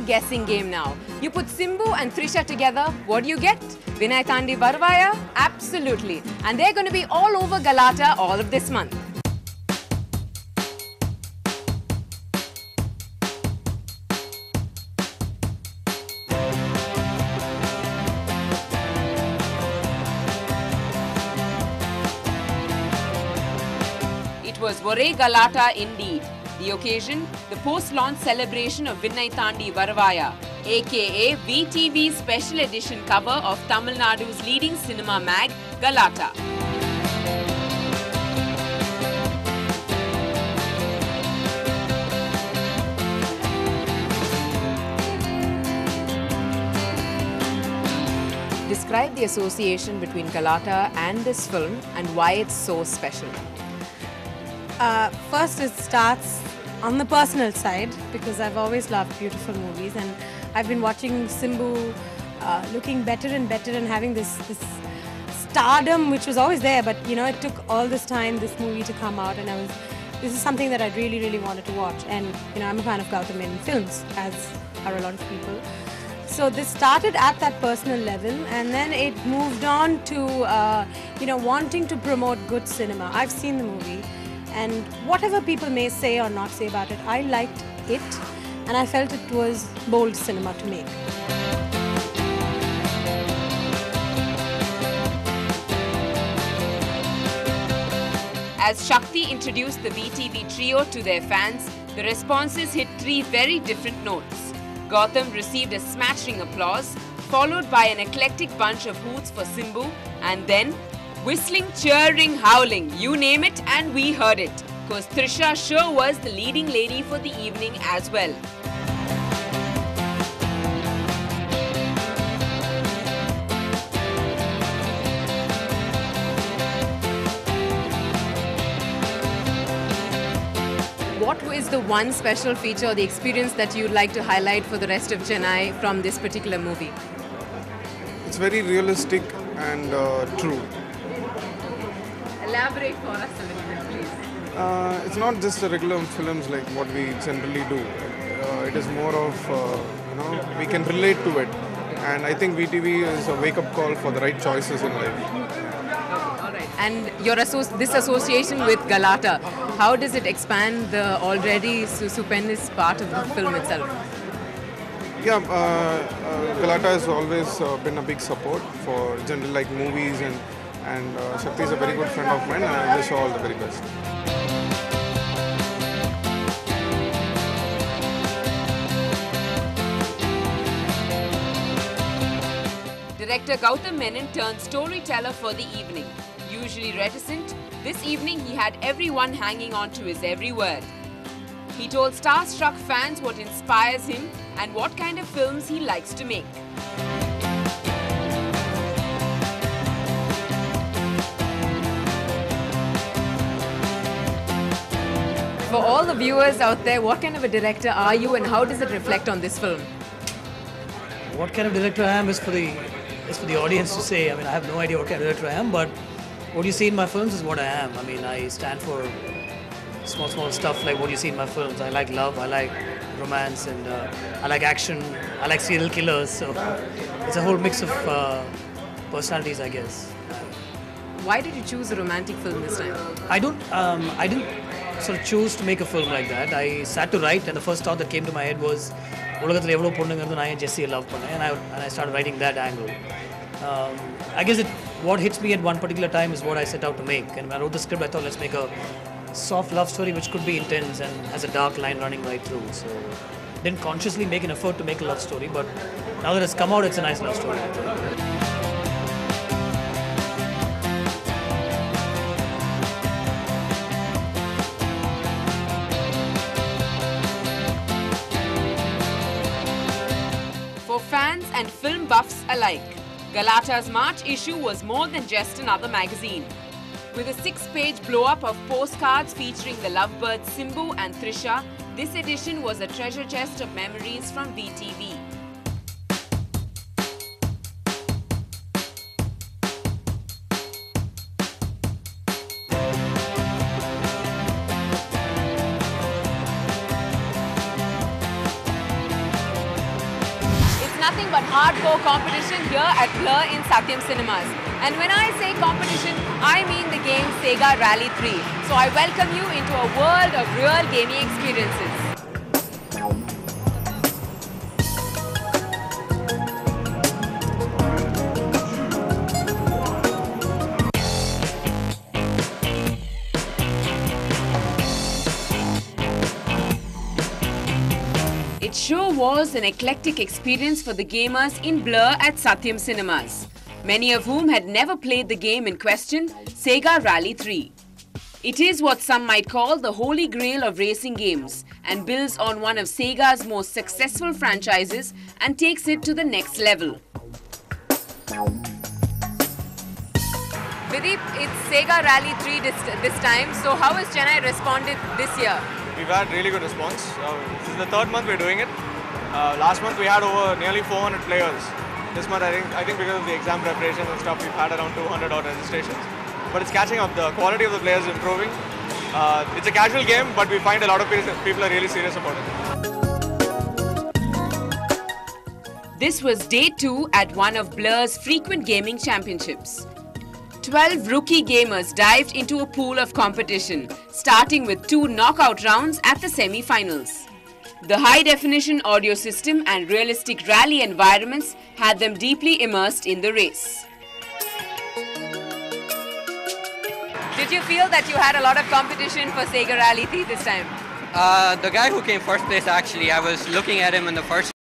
guessing game now. You put Simbu and Trisha together, what do you get? Vinay Thandi Varavaya? Absolutely. And they're going to be all over Galata all of this month. It was Vore Galata indeed. The occasion, the post-launch celebration of Vinay Thandi Varavaya, aka VTV's special edition cover of Tamil Nadu's leading cinema mag, Galata. Describe the association between Galata and this film and why it's so special. First, it starts on the personal side because I've always loved beautiful movies, and I've been watching Simbu looking better and better and having this stardom which was always there, but you know, it took all this time this movie to come out, and this is something that I really wanted to watch. And you know, I'm a fan of Gautam in films, as are a lot of people. So this started at that personal level, and then it moved on to you know, wanting to promote good cinema. I've seen the movie, and whatever people may say or not say about it, I liked it, and I felt it was bold cinema to make. As Shakti introduced the VTV trio to their fans, the responses hit three very different notes. Gautam received a smattering applause, followed by an eclectic bunch of hoots for Simbu, and then whistling, cheering, howling, you name it, and we heard it. Because Trisha sure was the leading lady for the evening as well. What is the one special feature or the experience that you'd like to highlight for the rest of Chennai from this particular movie? It's very realistic and true. Elaborate for us a little bit, please. It's not just the regular films like what we generally do. It is more of, you know, we can relate to it. And I think VTV is a wake-up call for the right choices in life. All right. And this association with Galata, how does it expand the already stupendous part of the film itself? Yeah, Galata has always been a big support for generally like movies, and Shakti is a very good friend of mine, and I wish her all the very best. Director Gautam Menon turned storyteller for the evening. Usually reticent, this evening he had everyone hanging on to his every word. He told star-struck fans what inspires him and what kind of films he likes to make. For all the viewers out there, what kind of a director are you and how does it reflect on this film? What kind of director I am is for the audience to say. I mean, I have no idea what kind of director I am, but what you see in my films is what I am. I mean, I stand for small stuff like what you see in my films. I like love, I like romance, and I like action, I like serial killers. So it's a whole mix of personalities, I guess. Why did you choose a romantic film this time? I didn't sort of choose to make a film like that. I sat to write, and the first thought that came to my head was, உலகத்துல எவ்வளவு பொண்ணுங்கிறது நான் Jessie love பண்ணேன், and I started writing that angle. I guess what hits me at one particular time is what I set out to make. And when I wrote the script, I thought, let's make a soft love story which could be intense and has a dark line running right through. So didn't consciously make an effort to make a love story, but now that it's come out, it's a nice love story. For fans and film buffs alike, Galata's March issue was more than just another magazine. With a 6-page blow-up of postcards featuring the lovebirds Simbu and Trisha, this edition was a treasure chest of memories from VTV. have hardcore competition here at Blur in Satyam Cinemas. And when I say competition, I mean the game Sega Rally 3. So I welcome you into a world of real gaming experiences. It sure was an eclectic experience for the gamers in Blur at Satyam Cinemas, many of whom had never played the game in question, Sega Rally 3. It is what some might call the holy grail of racing games and builds on one of Sega's most successful franchises and takes it to the next level. Videep, it's Sega Rally 3 this time, so how has Chennai responded this year? We've had really good response. This is the third month we're doing it. Last month we had over nearly 400 players. This month I think because of the exam preparations and stuff, we've had around 200 odd registrations. But it's catching up. The quality of the players is improving. It's a casual game, but we find a lot of people are really serious about it. This was day 2 at one of Blur's frequent gaming championships. 12 rookie gamers dived into a pool of competition, starting with 2 knockout rounds at the semi-finals. The high-definition audio system and realistic rally environments had them deeply immersed in the race. Did you feel that you had a lot of competition for Sega Rally 3 this time? The guy who came first place, actually, I was looking at him in the first